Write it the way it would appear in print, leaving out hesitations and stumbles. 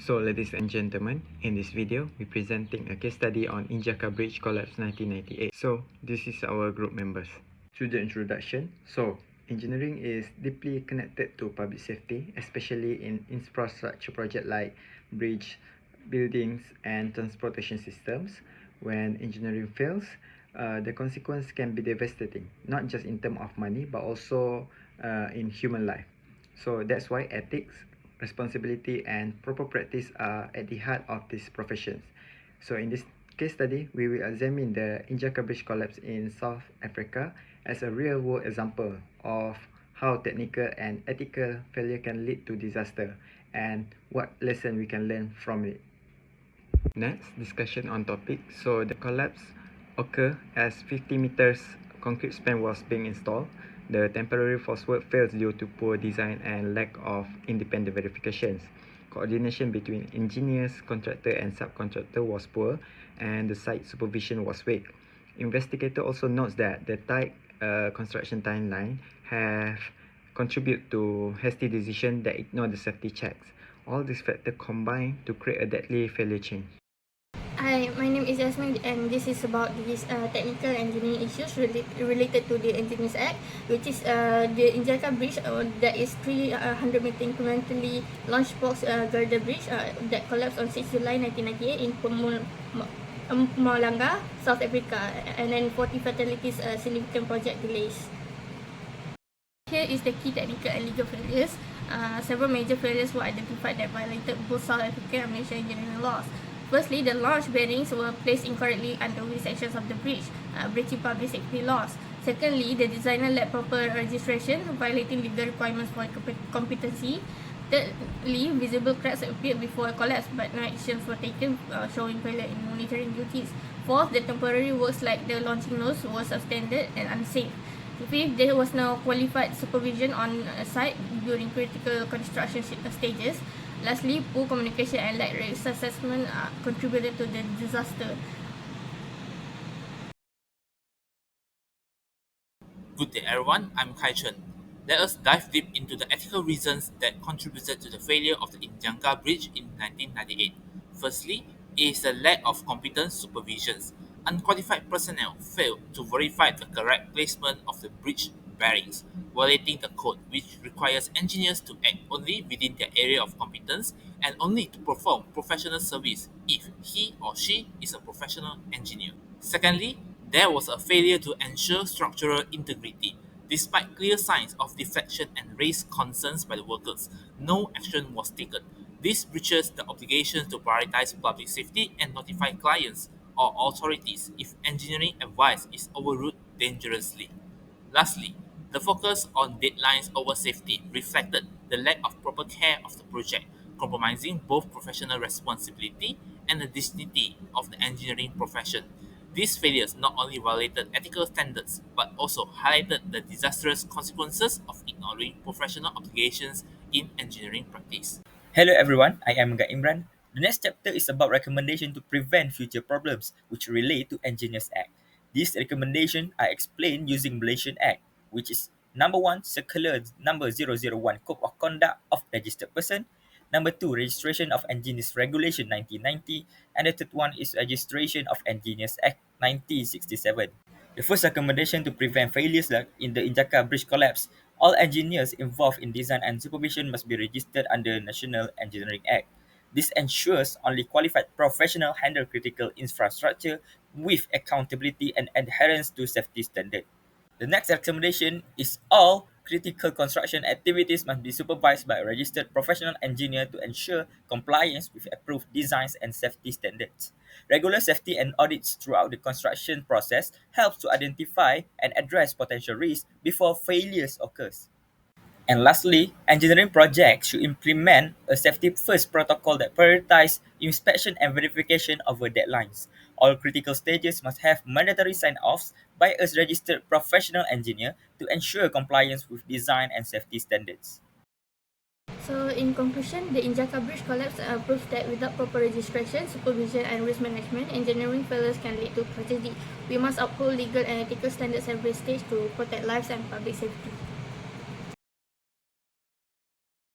So ladies and gentlemen, in this video, we're presenting a case study on Injaka Bridge collapse 1998. So this is our group members. Through the introduction, engineering is deeply connected to public safety, especially in infrastructure projects like bridge, buildings and transportation systems. When engineering fails, the consequence can be devastating, not just in terms of money, but also in human life. So that's why ethics, responsibility and proper practice are at the heart of these professions. So in this case study, we will examine the Injaka Bridge collapse in South Africa as a real-world example of how technical and ethical failure can lead to disaster and what lesson we can learn from it. Next, discussion on topic. So the collapse occurred as 50 meters concrete span was being installed. The temporary force work fails due to poor design and lack of independent verifications. Coordination between engineers, contractor and subcontractor was poor and the site supervision was weak. Investigator also notes that the tight construction timeline have contributed to hasty decision that ignore the safety checks. All these factors combine to create a deadly failure chain. Hi, my name is Yasmin and this is about these technical engineering issues related to the Engineers Act, which is the Injaka Bridge that is 300 meter incrementally launch box girder bridge that collapsed on 6 July 1998 in Mpumalanga, South Africa, and then 40 fatalities, significant project delays. Here is the key technical and legal failures. Several major failures were identified that violated both South African and Malaysian engineering laws. Firstly, the launch bearings were placed incorrectly under which sections of the bridge, breaching public safety laws. Secondly, the designer lacked proper registration, violating legal requirements for competency. Thirdly, visible cracks appeared before a collapse, but no actions were taken, showing failure in monitoring duties. Fourth, the temporary works like the launching nose were substandard and unsafe. Fifth, there was no qualified supervision on site during critical construction stages. Lastly, poor communication and lack risk assessment contributed to the disaster. Good day everyone, I'm Kai Chen. Let us dive deep into the ethical reasons that contributed to the failure of the Injaka Bridge in 1998. Firstly, is the lack of competent supervisions. Unqualified personnel failed to verify the correct placement of the bridge bearings, violating the code which requires engineers to act only within their area of competence and only to perform professional service if he or she is a professional engineer. Secondly, there was a failure to ensure structural integrity. Despite clear signs of deflection and raised concerns by the workers, no action was taken. This breaches the obligation to prioritize public safety and notify clients or authorities if engineering advice is overruled dangerously. Lastly, the focus on deadlines over safety reflected the lack of proper care of the project, compromising both professional responsibility and the dignity of the engineering profession. These failures not only violated ethical standards but also highlighted the disastrous consequences of ignoring professional obligations in engineering practice. Hello everyone, I am Ga Imran. The next chapter is about recommendation to prevent future problems which relate to Engineers Act. These recommendations are explained using Malaysian Act, which is number 1, Circular number 001 Code of Conduct of Registered Person, number 2, Registration of Engineers Regulation 1990, and the third one is Registration of Engineers Act 1967. The first recommendation to prevent failures like in the Injaka Bridge collapse, all engineers involved in design and supervision must be registered under National Engineering Act. This ensures only qualified professionals handle critical infrastructure with accountability and adherence to safety standards. The next recommendation is all critical construction activities must be supervised by a registered professional engineer to ensure compliance with approved designs and safety standards. Regular safety and audits throughout the construction process helps to identify and address potential risks before failures occurs. And lastly, engineering projects should implement a safety-first protocol that prioritizes inspection and verification over deadlines. All critical stages must have mandatory sign-offs by a registered professional engineer to ensure compliance with design and safety standards. So, in conclusion, the Injaka Bridge collapse proves that without proper registration, supervision, and risk management, engineering failures can lead to tragedy. We must uphold legal and ethical standards at every stage to protect lives and public safety.